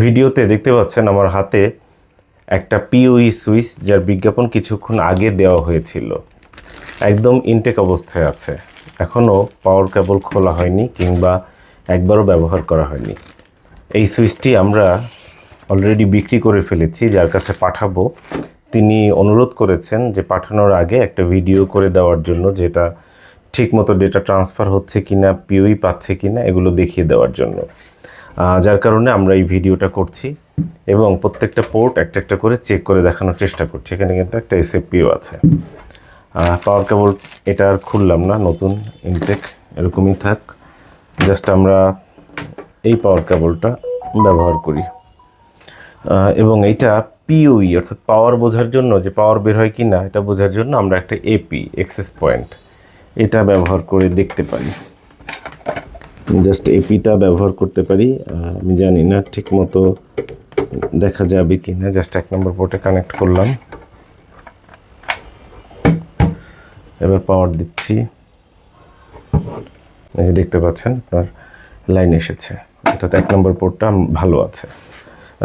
ভিডিওতে দেখতে পাচ্ছেন আমার হাতে একটা পিওই সুইচ, যার বিজ্ঞাপন কিছুক্ষণ আগে দেওয়া হয়েছিল। একদম ইনটেক অবস্থায় আছে, এখনও পাওয়ার কেবল খোলা হয়নি কিংবা একবারও ব্যবহার করা হয়নি। এই সুইচটি আমরা অলরেডি বিক্রি করে ফেলেছি, যার কাছে পাঠাবো। তিনি অনুরোধ করেছেন যে পাঠানোর আগে একটা ভিডিও করে দেওয়ার জন্য, যেটা ঠিকমতো ডেটা ট্রান্সফার হচ্ছে কিনা, পিওই পাচ্ছে কিনা এগুলো দেখিয়ে দেওয়ার জন্য। যার কারণে আমরা এই ভিডিওটা করছি এবং প্রত্যেকটা পোর্ট একটা একটা করে চেক করে দেখানোর চেষ্টা করছি। এখানে কিন্তু একটা এসএফপিও আছে। পাওয়ার কেবল এটা আর খুললাম না, নতুন ইনটেক এরকমই থাক। জাস্ট আমরা এই পাওয়ার কেবলটা ব্যবহার করি এবং এইটা পিওই অর্থাৎ পাওয়ার বোঝার জন্য, যে পাওয়ার বের হয় কি না এটা বোঝার জন্য আমরা একটা এপি এক্সেস পয়েন্ট এটা ব্যবহার করে দেখতে পারি। জাস্ট এপিটা ব্যবহার করতে পারি। আমি জানি না ঠিক মতো দেখা যাবে কি না। জাস্ট 1 নম্বর পোর্টে কানেক্ট করলাম, এবার পাওয়ার দিচ্ছি। এই দেখতে পাচ্ছেন আপনার লাইন এসেছে, অর্থাৎ 1 নম্বর পোর্টটা ভালো আছে।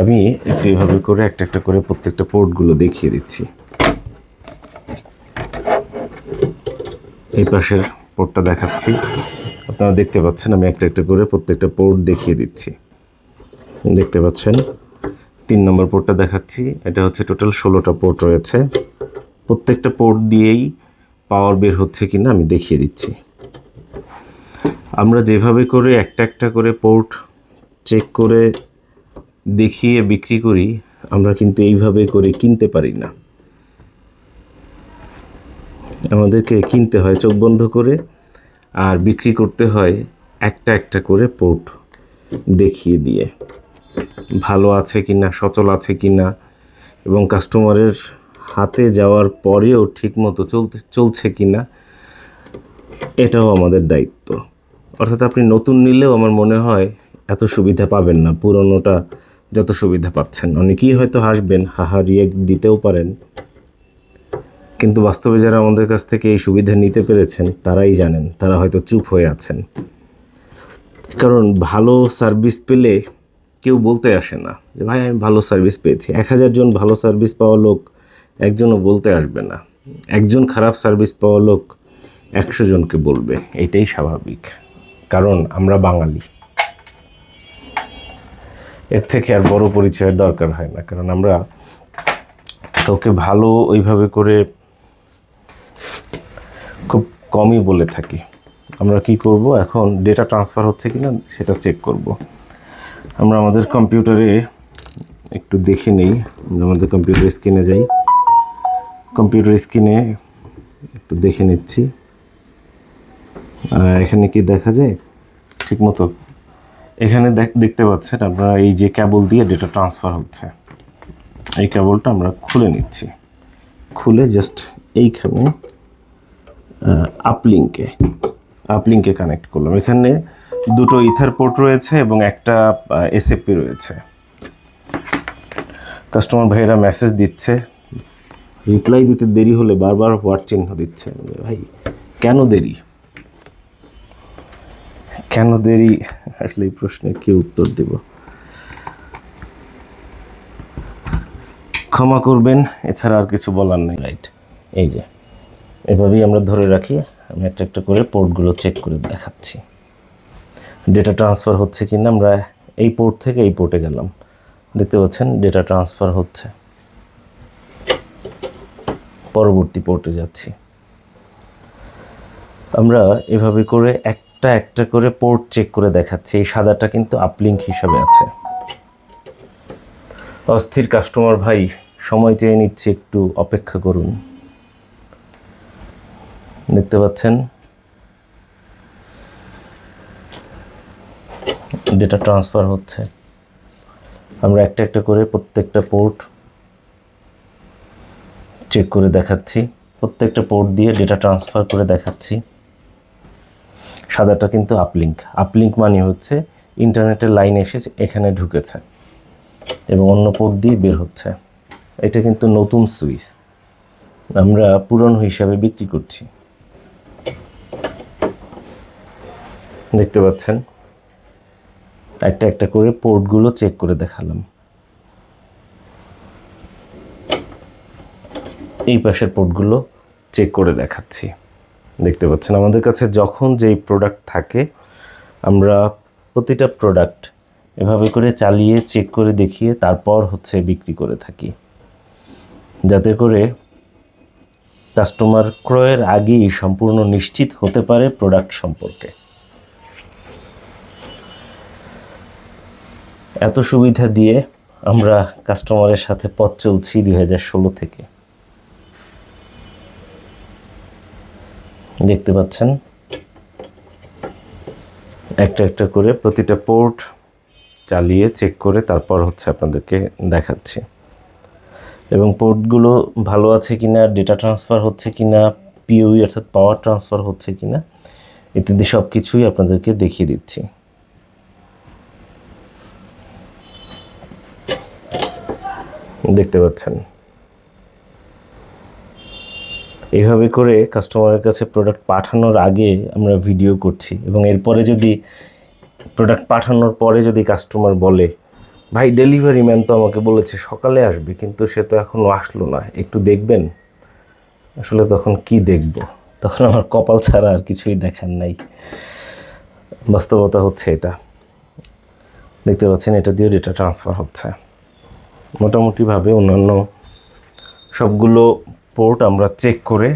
আমি একটু এইভাবে করে একটা একটা করে প্রত্যেকটা পোর্টগুলো দেখিয়ে দিচ্ছি। এই পাশের পোর্টটা দেখাচ্ছি, আপনারা দেখতে পাচ্ছেন। আমি একটা একটা করে প্রত্যেকটা পোর্ট দেখিয়ে দিচ্ছি। দেখতে পাচ্ছেন 3 নম্বর পোর্টটা দেখাচ্ছি। এটা হচ্ছে টোটাল 16টা পোর্ট রয়েছে। প্রত্যেকটা পোর্ট দিয়েই পাওয়ার বের হচ্ছে কিনা আমি দেখিয়ে দিচ্ছি। আমরা যেভাবে করে একটা একটা করে পোর্ট চেক করে দেখিয়ে বিক্রি করি, আমরা কিন্তু এইভাবে করে কিনতে পারি না। আমাদেরকে কিনতে হয় চোখ বন্ধ করে, আর বিক্রি করতে হয় একটা একটা করে পোর্ট দেখিয়ে দিয়ে, ভালো আছে কিনা, সচল আছে কিনা, এবং কাস্টমারের হাতে যাওয়ার পরেও ঠিকমতো চলছে কিনা, এটাও আমাদের দায়িত্ব। অর্থাৎ আপনি নতুন নিলেও আমার মনে হয় এত সুবিধা পাবেন না পুরনোটা যত সুবিধা পাচ্ছেন। অনেকেই হয়তো হাসবেন, হাহা রিয়েক্ট দিতেও পারেন, কিন্তু বাস্তবে যারা আমাদের কাছ থেকে এই সুবিধা নিতে পেরেছেন তারাই জানেন, তারা হয়তো চুপ হয়ে আছেন। কারণ ভালো সার্ভিস পেলে কেউ বলতে আসে না যে ভাই আমি ভালো সার্ভিস পেয়েছি। 1000 জন ভালো সার্ভিস পাওয়া লোক একজনও বলতে আসবে না। একজন খারাপ সার্ভিস পাওয়া লোক 100 জনকে বলবে। এটাই স্বাভাবিক, কারণ আমরা বাঙালি। এর থেকে আর বড় পরিচয়ের দরকার হয় না, কারণ আমরা কাউকে ভালো ওইভাবে করে খুব কমই বলে থাকি। আমরা কি করব, এখন ডেটা ট্রান্সফার হচ্ছে কিনা সেটা চেক করব। আমরা আমাদের কম্পিউটারে একটু দেখে নেই। আমরা আমাদের কম্পিউটার স্ক্রিনে যাই, কম্পিউটার স্ক্রিনে একটু দেখে নিচ্ছি। এখানে কি দেখা যায় ঠিকমতো? এখানে দেখতে পাচ্ছেন আপনারা এই যে কেবল দিয়ে ডেটা ট্রান্সফার হচ্ছে, এই কেবলটা আমরা খুলে নিচ্ছি। খুলে জাস্ট এইখানে আপলিঙ্কে কানেক্ট করলাম। এখানে দুটো ইথার পোর্ট রয়েছে এবং একটা এসএফপি রয়েছে। কাস্টমার ভাইয়েরা মেসেজ দিচ্ছে, রিপ্লাই দিতে দেরি হলে বারবার হোয়াট চিহ্ন দিচ্ছে। ভাই কেন দেরি, কেন দেরি? আসলে এই প্রশ্নের কি উত্তর দেব? ক্ষমা করবেন, এছাড়া আর কিছু বলার নেই। রাইট, এই যে এভাবেই আমরা ধরে রাখি। আমি একটা একটা করে পোর্টগুলো চেক করে দেখাচ্ছি ডেটা ট্রান্সফার হচ্ছে কিনা। আমরা এই পোর্ট থেকে এই পোর্টে গেলাম, দেখতে পাচ্ছেন ডেটা ট্রান্সফার হচ্ছে। পরবর্তী পোর্টে যাচ্ছি। আমরা এভাবে করে একটা একটা করে পোর্ট চেক করে দেখাচ্ছি। এই সাদাটা কিন্তু আপলিঙ্ক হিসাবে আছে। অস্থির কাস্টমার ভাই, সময় চেয়ে নিচ্ছি, একটু অপেক্ষা করুন। দেখতে পাচ্ছেন ডেটা ট্রান্সফার হচ্ছে। আমরা একটা একটা করে প্রত্যেকটা পোর্ট চেক করে দেখাচ্ছি, প্রত্যেকটা পোর্ট দিয়ে ডেটা ট্রান্সফার করে দেখাচ্ছি। সাদাটা কিন্তু আপলিঙ্ক মানে হচ্ছে ইন্টারনেটের লাইন এসে এখানে ঢুকেছে এবং অন্য পোর্ট দিয়ে বের হচ্ছে। এটা কিন্তু নতুন সুইচ, আমরা পুরনো হিসাবে বিক্রি করছি। দেখতে পাচ্ছেন একটা একটা করে পোর্টগুলো চেক করে দেখালাম। এই পাশের পোর্টগুলো চেক করে দেখাচ্ছি। দেখতে পাচ্ছেন আমাদের কাছে যখন যেই প্রোডাক্ট থাকে আমরা প্রতিটা প্রোডাক্ট এভাবে করে চালিয়ে চেক করে দেখিয়ে তারপর হচ্ছে বিক্রি করে থাকি, যাতে করে কাস্টমার ক্রয়ের আগেই সম্পূর্ণ নিশ্চিত হতে পারে প্রোডাক্ট সম্পর্কে। এত সুবিধা দিয়ে আমরা কাস্টমারের সাথে পথ চলছি 2016 থেকে। দেখতে পাচ্ছেন একটা একটা করে প্রতিটা পোর্ট চালিয়ে চেক করে তারপর হচ্ছে আপনাদেরকে দেখাচ্ছি, এবং পোর্টগুলো ভালো আছে কিনা, ডেটা ট্রান্সফার হচ্ছে কিনা, পিওই অর্থাৎ পাওয়ার ট্রান্সফার হচ্ছে কিনা ইত্যাদি সব কিছুই আপনাদেরকে দেখিয়ে দিচ্ছি। দেখতে পাচ্ছেন এইভাবে করে কাস্টমারের কাছে প্রোডাক্ট পাঠানোর আগে আমরা ভিডিও করছি, এবং এরপরে যদি প্রোডাক্ট পাঠানোর পরে যদি কাস্টমার বলে ভাই ডেলিভারি ম্যান তো আমাকে বলেছে সকালে আসবে, কিন্তু সে তো এখনও আসলো না, একটু দেখবেন। আসলে তখন কি দেখব, তখন আমার কপাল ছাড়া আর কিছুই দেখার নাই। বাস্তবতা হচ্ছে এটা। দেখতে পাচ্ছেন এটা দিয়ে ডেটা ট্রান্সফার হচ্ছে মোটামুটিভাবে। অন্যান্য সবগুলো পোর্ট আমরা চেক করে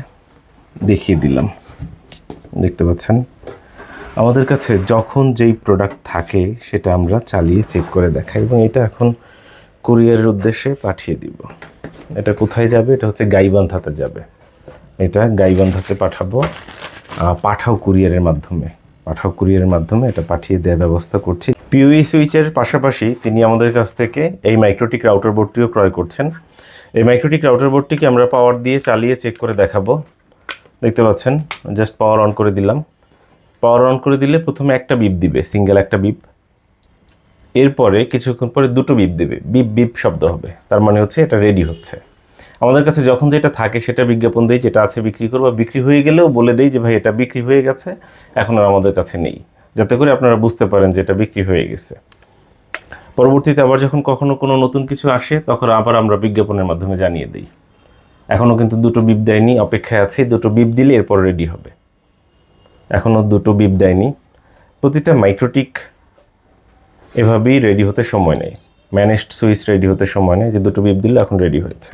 দেখিয়ে দিলাম। দেখতে পাচ্ছেন আমাদের কাছে যখন যেই প্রোডাক্ট থাকে সেটা আমরা চালিয়ে চেক করে দেখাই, এবং এটা এখন কুরিয়ারের উদ্দেশ্যে পাঠিয়ে দিব। এটা কোথায় যাবে? এটা হচ্ছে গাইবান্ধাতে যাবে। এটা গাইবান্ধাতে পাঠাবো পাঠাও কুরিয়ারের মাধ্যমে এটা পাঠিয়ে দেওয়ার ব্যবস্থা করছি। পিওই সুইচের পাশাপাশি তিনি আমাদের কাছ থেকে এই মাইক্রোটিক রাউটার বোর্ডটিও ক্রয় করছেন। এই মাইক্রোটিক রাউটার বোর্ডটিকে আমরা পাওয়ার দিয়ে চালিয়ে চেক করে দেখাবো। দেখতে পাচ্ছেন জাস্ট পাওয়ার অন করে দিলাম। পাওয়ার অন করে দিলে প্রথমে একটা বিপ দিবে, সিঙ্গেল একটা বিপ। এরপরে কিছুক্ষণ পরে দুটো বিপ দেবে, বিপ বিপ শব্দ হবে, তার মানে হচ্ছে এটা রেডি হচ্ছে। আমাদের কাছে যখন যেটা থাকে সেটা বিজ্ঞাপন দেই, যেটা আছে বিক্রি করবো। বিক্রি হয়ে গেলেও বলে দেই যে ভাই এটা বিক্রি হয়ে গেছে, এখন আর আমাদের কাছে নেই, যাতে করে আপনারা বুঝতে পারেন যে এটা বিক্রি হয়ে গেছে। পরবর্তীতে আবার যখন কখনো কোনো নতুন কিছু আসে তখন আবার আমরা বিজ্ঞাপনের মাধ্যমে জানিয়ে দিই। এখনও কিন্তু দুটো বিপ দেয়নি, অপেক্ষায় আছে। দুটো বিপ দিলে এরপর রেডি হবে। এখনও দুটো বিপ দেয়নি। প্রতিটা মাইক্রোটিক এভাবেই রেডি হতে সময় নেই। ম্যানেজড সুইচ রেডি হতে সময় নেই, যে দুটো বিপ দিলে এখন রেডি হয়েছে।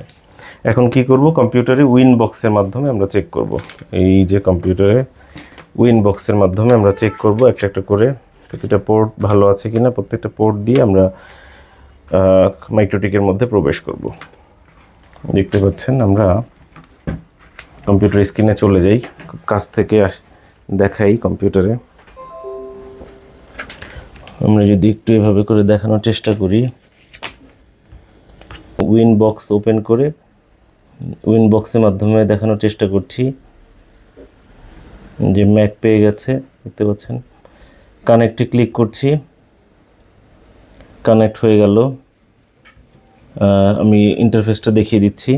এখন কি করব, কম্পিউটারে উইন বক্সের মাধ্যমে আমরা চেক করব। এই যে কম্পিউটারে উইন বক্সের মাধ্যমে আমরা চেক করব একটা একটা করে প্রতিটা পোর্ট ভালো আছে কিনা। প্রত্যেকটা পোর্ট দিয়ে আমরা মাইক্রোটিকের মধ্যে প্রবেশ করব। দেখতে পাচ্ছেন আমরা কম্পিউটার স্ক্রিনে চলে যাই, কাছ থেকে দেখাই কম্পিউটারে। আমরা যদি একটু এভাবে করে দেখানোর চেষ্টা করি, উইন বক্স ওপেন করে উইন বক্সের মাধ্যমে দেখানোর চেষ্টা করছি যে ম্যাক পেয়ে গেছে। দেখতে পাচ্ছেন কানেক্টে ক্লিক করছি, কানেক্ট হয়ে গেল। আমি ইন্টারফেসটা দেখিয়ে দিচ্ছি।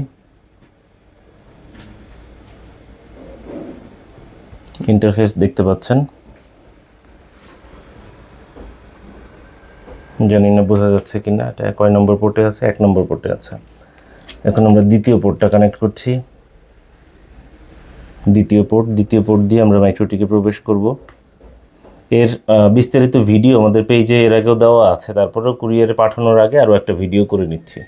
ইন্টারফেস দেখতে পাচ্ছেন, জানি না বোঝা যাচ্ছে কিনা। এটা কয় নম্বর পোর্টে আছে? 1 নম্বর পোর্টে আছে। এখন আমরা দ্বিতীয় পোর্টটা কানেক্ট করছি। দ্বিতীয় পোর্ট দিয়ে আমরা মাইক্রোটিকে প্রবেশ করব। এর বিস্তারিত ভিডিও আমাদের পেজে এর আগেও দেওয়া আছে। তারপরেও কুরিয়ারে পাঠানোর আগে আরও একটা ভিডিও করে নিচ্ছি,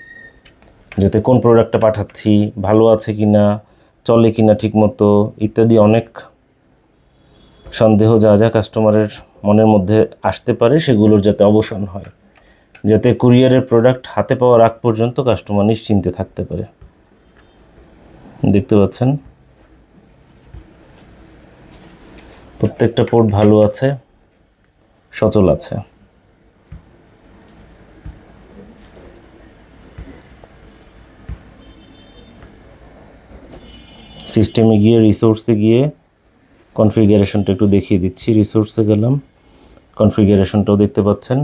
যাতে কোন প্রোডাক্টটা পাঠাচ্ছি, ভালো আছে কিনা, চলে কিনা ঠিকমতো ইত্যাদি অনেক সন্দেহ যা যা কাস্টমারের মনের মধ্যে আসতে পারে সেগুলোর যাতে অবসান হয়, যাতে কুরিয়ারের প্রোডাক্ট হাতে পাওয়ার আগ পর্যন্ত কাস্টমার নিশ্চিন্তে থাকতে পারে। দেখতে পাচ্ছেন প্রত্যেকটা পোর্ট ভালো আছে, সচল আছে। সিস্টেমে গিয়ে রিসোর্সে গিয়ে কনফিগারেশনটা একটু দেখিয়ে দিচ্ছি। রিসোর্সে গেলাম, কনফিগারেশনটাও দেখতে পাচ্ছেন।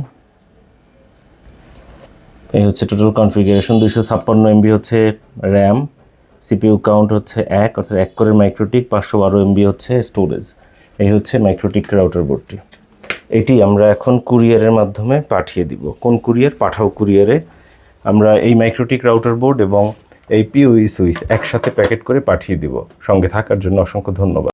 এই হচ্ছে টোটাল কনফিগারেশন। 256 MB হচ্ছে র্যাম, সিপিইউ কাউন্ট হচ্ছে 1, অর্থাৎ 1 করে মাইক্রোটিক, 512 MB হচ্ছে স্টোরেজ। এই হচ্ছে মাইক্রোটিক রাউটার বোর্ডটি। এটি আমরা এখন কুরিয়ারের মাধ্যমে পাঠিয়ে দিব। কোন কুরিয়ার? পাঠাও কুরিয়ারে আমরা এই মাইক্রোটিক রাউটার বোর্ড এবং এই পিওই সুইচ একসাথে প্যাকেট করে পাঠিয়ে দিব। সঙ্গে থাকার জন্য অসংখ্য ধন্যবাদ।